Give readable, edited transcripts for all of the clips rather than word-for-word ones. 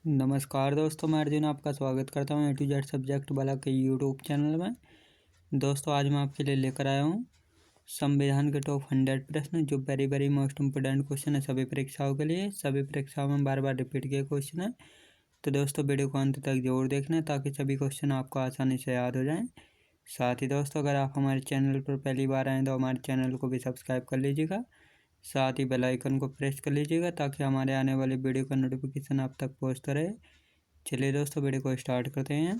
नमस्कार दोस्तों, मैं अर्जुन आपका स्वागत करता हूँ A to Z सब्जेक्ट वाला के यूट्यूब चैनल में। दोस्तों आज मैं आपके लिए लेकर आया हूँ संविधान के टॉप 100 प्रश्न, जो वेरी मोस्ट इम्पोर्टेंट क्वेश्चन है सभी परीक्षाओं के लिए। सभी परीक्षाओं में बार बार रिपीट किए क्वेश्चन है, तो दोस्तों वीडियो को अंत तक जरूर देखना ताकि सभी क्वेश्चन आपको आसानी से याद हो जाएँ। साथ ही दोस्तों, अगर आप हमारे चैनल पर पहली बार आएँ तो हमारे चैनल को भी सब्सक्राइब कर लीजिएगा, साथ ही बेल आइकन को प्रेस कर लीजिएगा ताकि हमारे आने वाले वीडियो का नोटिफिकेशन आप तक पहुंचता रहे। चलिए दोस्तों, वीडियो को स्टार्ट करते हैं।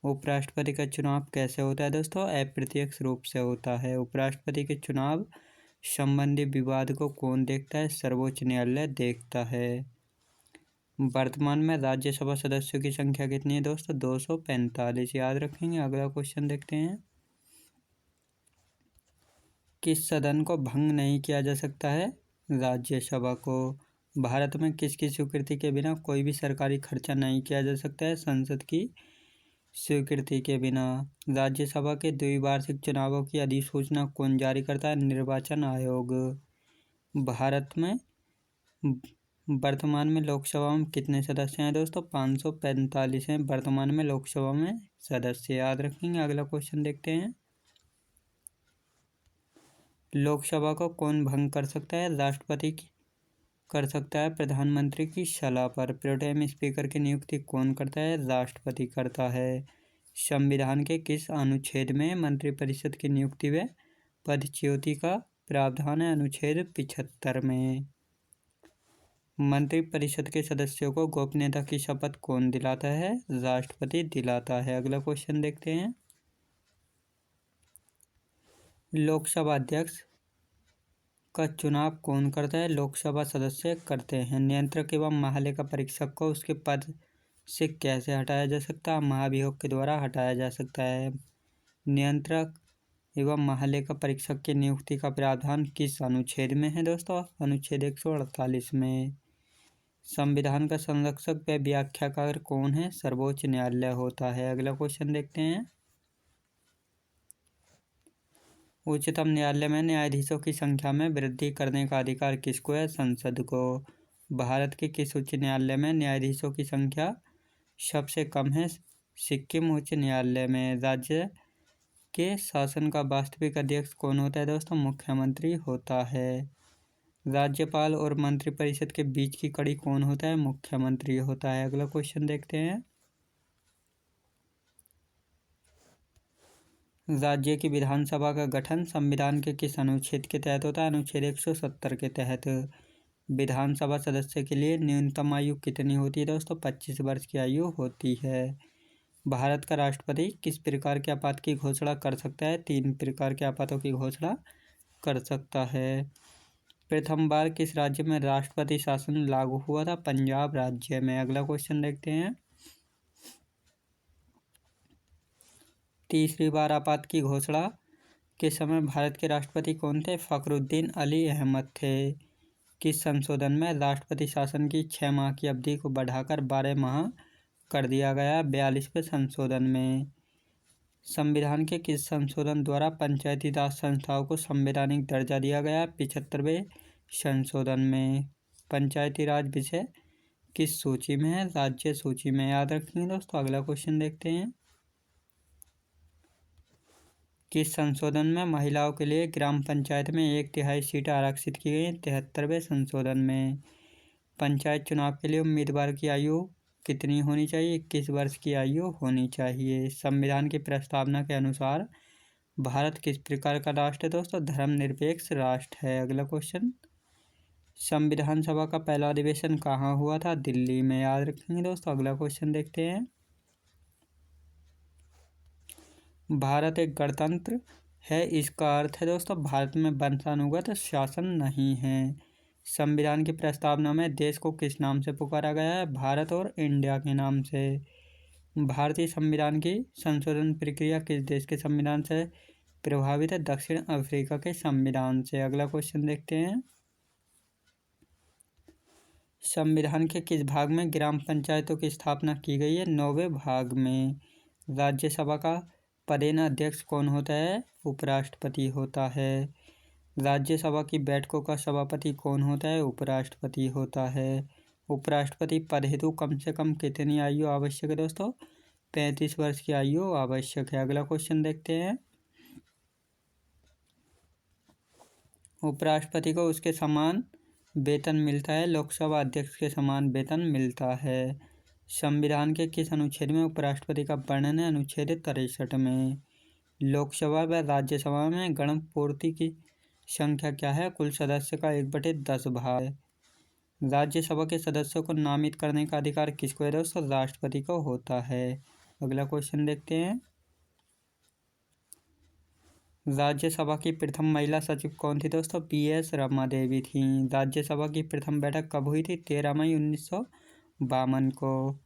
उपराष्ट्रपति का चुनाव कैसे होता है दोस्तों? अप्रत्यक्ष रूप से होता है। उपराष्ट्रपति के चुनाव संबंधी विवाद को कौन देखता है? सर्वोच्च न्यायालय देखता है। वर्तमान में राज्यसभा सदस्यों की संख्या कितनी है दोस्तों? 245 याद रखेंगे। अगला क्वेश्चन देखते हैं। किस सदन को भंग नहीं किया जा सकता है? राज्यसभा को। भारत में किसकी स्वीकृति के बिना कोई भी सरकारी खर्चा नहीं किया जा सकता है? संसद की स्वीकृति के बिना। राज्यसभा के द्विवार्षिक चुनावों की अधिसूचना कौन जारी करता है? निर्वाचन आयोग। भारत में वर्तमान में लोकसभा में कितने सदस्य हैं दोस्तों? 545 हैं वर्तमान में लोकसभा में सदस्य, याद रखेंगे। अगला क्वेश्चन देखते हैं। लोकसभा को कौन भंग कर सकता है? राष्ट्रपति कर सकता है प्रधानमंत्री की सलाह पर। प्रोटेम स्पीकर की नियुक्ति कौन करता है? राष्ट्रपति करता है। संविधान के किस अनुच्छेद में मंत्रिपरिषद की नियुक्ति व पदच्युति का प्रावधान है? अनुच्छेद 75 में। मंत्रिपरिषद के सदस्यों को गोपनीयता की शपथ कौन दिलाता है? राष्ट्रपति दिलाता है। अगला क्वेश्चन देखते हैं। लोकसभा अध्यक्ष का चुनाव कौन करता है? लोकसभा सदस्य करते हैं। नियंत्रक एवं महालेखा परीक्षक को उसके पद से कैसे हटाया जा सकता है? महाभियोग के द्वारा हटाया जा सकता है। नियंत्रक एवं महालेखा परीक्षक की नियुक्ति का प्रावधान किस अनुच्छेद में है दोस्तों? अनुच्छेद 148 में। संविधान का संरक्षक व व्याख्याकार कौन है? सर्वोच्च न्यायालय होता है। अगला क्वेश्चन देखते हैं। उच्चतम न्यायालय में न्यायाधीशों की संख्या में वृद्धि करने का अधिकार किसको है? संसद को। भारत के किस उच्च न्यायालय में न्यायाधीशों की संख्या सबसे कम है? सिक्किम उच्च न्यायालय में। राज्य के शासन का वास्तविक अध्यक्ष कौन होता है दोस्तों? मुख्यमंत्री होता है। राज्यपाल और मंत्रिपरिषद के बीच की कड़ी कौन होता है? मुख्यमंत्री होता है। अगला क्वेश्चन देखते हैं। राज्य की विधानसभा का गठन संविधान के किस अनुच्छेद के तहत होता है? अनुच्छेद 170 के तहत। विधानसभा सदस्य के लिए न्यूनतम आयु कितनी होती है दोस्तों? 25 वर्ष की आयु होती है। भारत का राष्ट्रपति किस प्रकार के आपात की घोषणा कर सकता है? 3 प्रकार के आपातों की घोषणा कर सकता है। प्रथम बार किस राज्य में राष्ट्रपति शासन लागू हुआ था? पंजाब राज्य में। अगला क्वेश्चन देखते हैं। तीसरी बार आपात की घोषणा के समय भारत के राष्ट्रपति कौन थे? फखरुद्दीन अली अहमद थे। किस संशोधन में राष्ट्रपति शासन की 6 माह की अवधि को बढ़ाकर 12 माह कर दिया गया? 42वें संशोधन में। संविधान के किस संशोधन द्वारा पंचायती राज संस्थाओं को संवैधानिक दर्जा दिया गया? 75वें संशोधन में। पंचायती राज विषय किस सूची में है? राज्य सूची में, याद रखेंगे दोस्तों। अगला क्वेश्चन देखते हैं। किस संशोधन में महिलाओं के लिए ग्राम पंचायत में 1/3 सीटें आरक्षित की गई? 73वें संशोधन में। पंचायत चुनाव के लिए उम्मीदवार की आयु कितनी होनी चाहिए? 21 वर्ष की आयु होनी चाहिए। संविधान की प्रस्तावना के अनुसार भारत किस प्रकार का राष्ट्र है दोस्तों? धर्मनिरपेक्ष राष्ट्र है। अगला क्वेश्चन। संविधान सभा का पहला अधिवेशन कहाँ हुआ था? दिल्ली में, याद रखेंगे दोस्तों। अगला क्वेश्चन देखते हैं। भारत एक गणतंत्र है, इसका अर्थ है दोस्तों भारत में वंशानुगत शासन नहीं है। संविधान की प्रस्तावना में देश को किस नाम से पुकारा गया है? भारत और इंडिया के नाम से। भारतीय संविधान की संशोधन प्रक्रिया किस देश के संविधान से प्रभावित है? दक्षिण अफ्रीका के संविधान से। अगला क्वेश्चन देखते हैं। संविधान के किस भाग में ग्राम पंचायतों की स्थापना की गई है? 9वें भाग में। राज्यसभा का पदेन अध्यक्ष कौन होता है? उपराष्ट्रपति होता है। राज्यसभा की बैठकों का सभापति कौन होता है? उपराष्ट्रपति होता है। उपराष्ट्रपति पद हेतु कम से कम कितनी आयु आवश्यक है दोस्तों? 35 वर्ष की आयु आवश्यक है। अगला क्वेश्चन देखते हैं। उपराष्ट्रपति को उसके समान वेतन मिलता है, लोकसभा अध्यक्ष के समान वेतन मिलता है। संविधान के किस अनुच्छेद में उपराष्ट्रपति का वर्णन है? अनुच्छेद 63 में। लोकसभा व राज्यसभा में गणपूर्ति की संख्या क्या है? कुल सदस्य का 1/10 भाग है। राज्यसभा के सदस्यों को नामित करने का अधिकार किसको है दोस्तों? राष्ट्रपति को होता है। अगला क्वेश्चन देखते हैं। राज्यसभा की प्रथम महिला सचिव कौन थी दोस्तों? PS रमा देवी थी। राज्यसभा की प्रथम बैठक कब हुई थी? 13 मई 1952 को।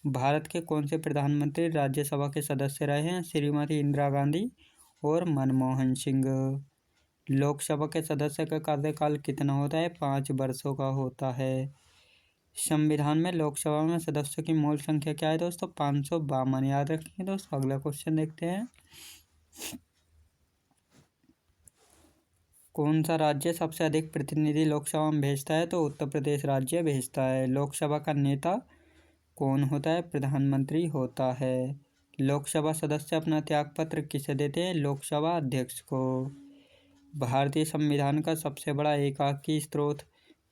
भारत के कौन से प्रधानमंत्री राज्यसभा के सदस्य रहे हैं? श्रीमती इंदिरा गांधी और मनमोहन सिंह। लोकसभा के सदस्य का कार्यकाल कितना होता है? 5 वर्षों का होता है। संविधान में लोकसभा में सदस्यों की मूल संख्या क्या है दोस्तों? 552। याद रखेंगे दोस्तों। अगला क्वेश्चन देखते हैं। कौन सा राज्य सबसे अधिक प्रतिनिधि लोकसभा में भेजता है? तो उत्तर प्रदेश राज्य भेजता है। लोकसभा का नेता कौन होता है? प्रधानमंत्री होता है। लोकसभा सदस्य अपना त्यागपत्र किसे देते हैं? लोकसभा अध्यक्ष को। भारतीय संविधान का सबसे बड़ा एकाकी स्रोत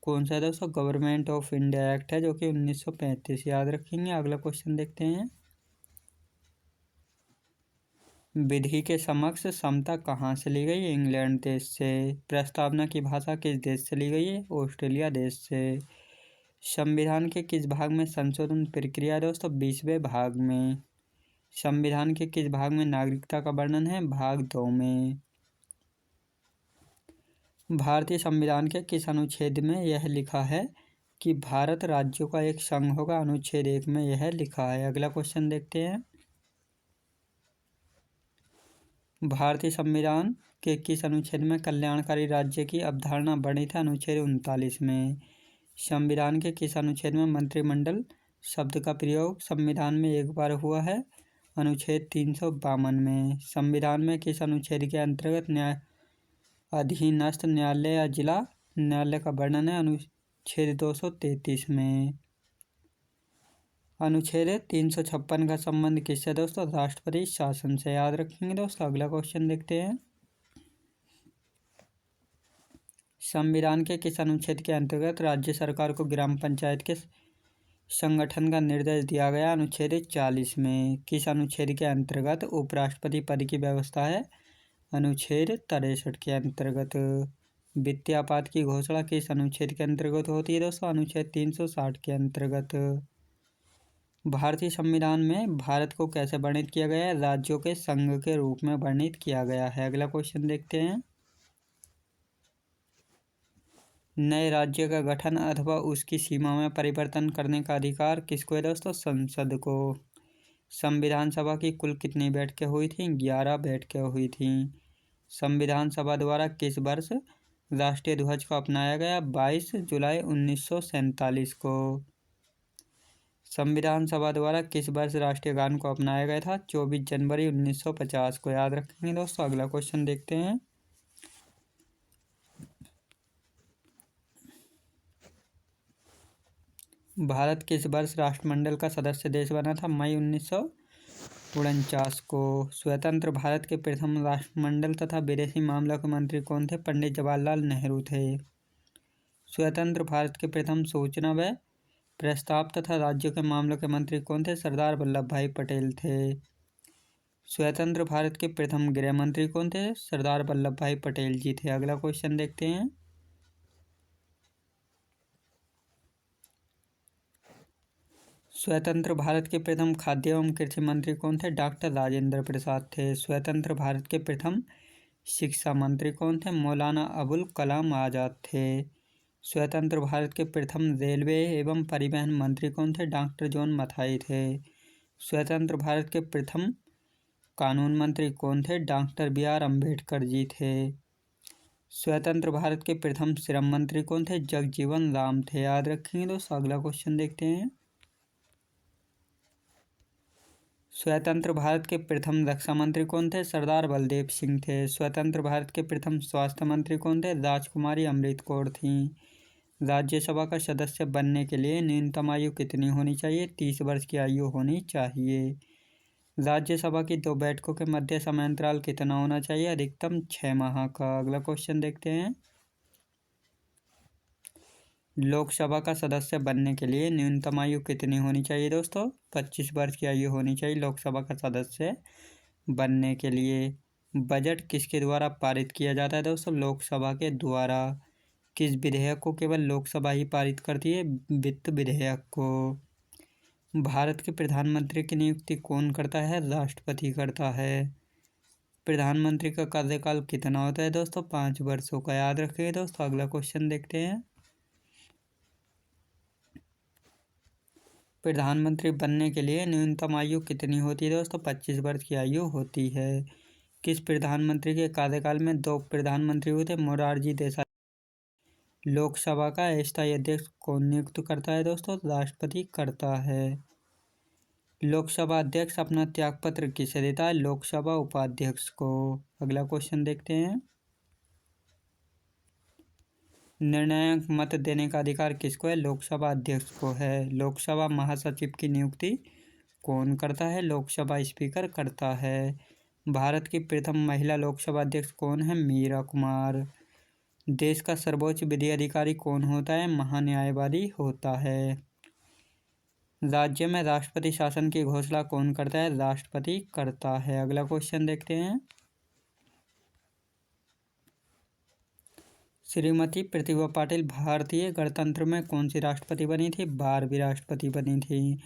कौन सा है दोस्तों? गवर्नमेंट ऑफ इंडिया एक्ट है, जो कि 1935। याद रखेंगे। अगला क्वेश्चन देखते हैं। विधि के समक्ष समता कहाँ से ली गई? इंग्लैंड देश से। प्रस्तावना की भाषा किस देश से ली गई है? ऑस्ट्रेलिया देश से। संविधान के किस भाग में संशोधन प्रक्रिया है दोस्तों? 20वें भाग में। संविधान के किस भाग में नागरिकता का वर्णन है? भाग 2 में। भारतीय संविधान के किस अनुच्छेद में यह लिखा है कि भारत राज्यों का एक संघ होगा? अनुच्छेद 1 में यह लिखा है। अगला क्वेश्चन देखते हैं। भारतीय संविधान के किस अनुच्छेद में कल्याणकारी राज्य की अवधारणा वर्णित है? अनुच्छेद 39 में। संविधान के किस अनुच्छेद में मंत्रिमंडल शब्द का प्रयोग संविधान में एक बार हुआ है? अनुच्छेद 352 में। संविधान में किस अनुच्छेद के अंतर्गत अधीनस्थ न्यायालय या जिला न्यायालय का वर्णन है? अनुच्छेद 233 में। अनुच्छेद 356 का संबंध किससे दोस्तों? राष्ट्रपति शासन से। याद रखेंगे दोस्तों। अगला क्वेश्चन देखते हैं। संविधान के किस अनुच्छेद के अंतर्गत राज्य सरकार को ग्राम पंचायत के संगठन का निर्देश दिया गया? अनुच्छेद 40 में। किस अनुच्छेद के अंतर्गत उपराष्ट्रपति पद की व्यवस्था है? अनुच्छेद 63 के अंतर्गत। वित्तीय आपात की घोषणा किस अनुच्छेद के अंतर्गत होती है दोस्तों? अनुच्छेद 360 के अंतर्गत। भारतीय संविधान में भारत को कैसे वर्णित किया गया है? राज्यों के संघ के रूप में वर्णित किया गया है। अगला क्वेश्चन देखते हैं। नए राज्य का गठन अथवा उसकी सीमा में परिवर्तन करने का अधिकार किसको है दोस्तों? संसद को। संविधान सभा की कुल कितनी बैठकें हुई थी? 11 बैठकें हुई थी। संविधान सभा द्वारा किस वर्ष राष्ट्रीय ध्वज को अपनाया गया? 22 जुलाई 1947 को। संविधान सभा द्वारा किस वर्ष राष्ट्रीय गान को अपनाया गया था? 24 जनवरी 1950 को। याद रखेंगे दोस्तों। अगला क्वेश्चन देखते हैं। भारत किस वर्ष राष्ट्रमंडल का सदस्य देश बना था? मई 1949 को। स्वतंत्र भारत के प्रथम राष्ट्रमंडल तथा विदेशी मामलों के मंत्री कौन थे? पंडित जवाहरलाल नेहरू थे। स्वतंत्र भारत के प्रथम सूचना व प्रस्ताव तथा राज्यों के मामलों के मंत्री कौन थे? सरदार वल्लभ भाई पटेल थे। स्वतंत्र भारत के प्रथम गृह मंत्री कौन थे? सरदार वल्लभ भाई पटेल जी थे। अगला क्वेश्चन देखते हैं। स्वतंत्र भारत के प्रथम खाद्य एवं कृषि मंत्री कौन थे? डॉक्टर राजेंद्र प्रसाद थे। स्वतंत्र भारत के प्रथम शिक्षा मंत्री कौन थे? मौलाना अबुल कलाम आज़ाद थे। स्वतंत्र भारत के प्रथम रेलवे एवं परिवहन मंत्री कौन थे? डॉक्टर जॉन मथाई थे। स्वतंत्र भारत के प्रथम कानून मंत्री कौन थे? डॉक्टर BR अम्बेडकर जी थे। स्वतंत्र भारत के प्रथम श्रम मंत्री कौन थे? जगजीवन राम थे। याद रखेंगे दोस्तों। अगला क्वेश्चन देखते हैं। स्वतंत्र भारत के प्रथम रक्षा मंत्री कौन थे? सरदार बलदेव सिंह थे। स्वतंत्र भारत के प्रथम स्वास्थ्य मंत्री कौन थे? राजकुमारी अमृत कौर थीं। राज्यसभा का सदस्य बनने के लिए न्यूनतम आयु कितनी होनी चाहिए? 30 वर्ष की आयु होनी चाहिए। राज्यसभा की 2 बैठकों के मध्य समय अंतराल कितना होना चाहिए? अधिकतम 6 माह का। अगला क्वेश्चन देखते हैं। लोकसभा का सदस्य बनने के लिए न्यूनतम आयु कितनी होनी चाहिए दोस्तों? 25 वर्ष की आयु होनी चाहिए लोकसभा का सदस्य बनने के लिए। बजट किसके द्वारा पारित किया जाता है दोस्तों? लोकसभा के द्वारा। किस विधेयक को केवल लोकसभा ही पारित करती है? वित्त विधेयक को। भारत के प्रधानमंत्री की नियुक्ति कौन करता है? राष्ट्रपति करता है। प्रधानमंत्री का कार्यकाल कितना होता है दोस्तों? 5 वर्षों का। याद रखिए दोस्तों। अगला क्वेश्चन देखते हैं। प्रधानमंत्री बनने के लिए न्यूनतम आयु कितनी होती है दोस्तों? 25 वर्ष की आयु होती है। किस प्रधानमंत्री के कार्यकाल में 2 प्रधानमंत्री हुए थे? मोरारजी देसाई। लोकसभा का अस्थायी अध्यक्ष कौन नियुक्त करता है दोस्तों? राष्ट्रपति करता है। लोकसभा अध्यक्ष अपना त्यागपत्र किसे देता है? लोकसभा उपाध्यक्ष को। अगला क्वेश्चन देखते हैं। निर्णायक मत देने का अधिकार किसको है? लोकसभा अध्यक्ष को है। लोकसभा महासचिव की नियुक्ति कौन करता है? लोकसभा स्पीकर करता है। भारत की प्रथम महिला लोकसभा अध्यक्ष कौन है? मीरा कुमार। देश का सर्वोच्च विधि अधिकारी कौन होता है? महान्यायवादी होता है। राज्य में राष्ट्रपति शासन की घोषणा कौन करता है? राष्ट्रपति करता है। अगला क्वेश्चन देखते हैं। श्रीमती प्रतिभा पाटिल भारतीय गणतंत्र में कौन सी राष्ट्रपति बनी थी? 12वीं राष्ट्रपति बनी थी।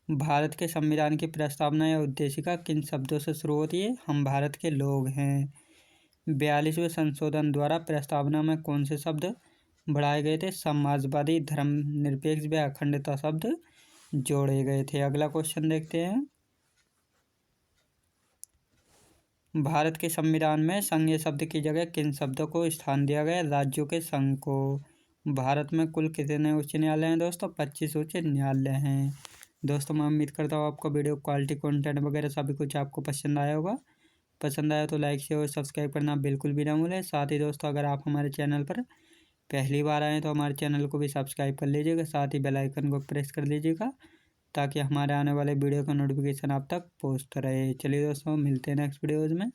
भारत के संविधान की प्रस्तावना या उद्देशिका किन शब्दों से शुरू होती है? हम भारत के लोग हैं। 42वें संशोधन द्वारा प्रस्तावना में कौन से शब्द बढ़ाए गए थे? समाजवादी, धर्मनिरपेक्ष व अखंडता शब्द जोड़े गए थे। अगला क्वेश्चन देखते हैं। भारत के संविधान में संघीय शब्द की जगह किन शब्दों को स्थान दिया गया? राज्यों के संघ को। भारत में कुल कितने उच्च न्यायालय हैं दोस्तों? 25 उच्च न्यायालय हैं। दोस्तों मैं उम्मीद करता हूँ आपको वीडियो क्वालिटी कंटेंट वगैरह सभी कुछ आपको पसंद आया होगा। पसंद आया तो लाइक शेयर और सब्सक्राइब करना बिल्कुल भी ना भूलें। साथ ही दोस्तों अगर आप हमारे चैनल पर पहली बार आएँ तो हमारे चैनल को भी सब्सक्राइब कर लीजिएगा। साथ ही बेल आइकन को प्रेस कर लीजिएगा ताकि हमारे आने वाले वीडियो का नोटिफिकेशन आप तक पहुँचता रहे। चलिए दोस्तों मिलते हैं नेक्स्ट वीडियोज़ में।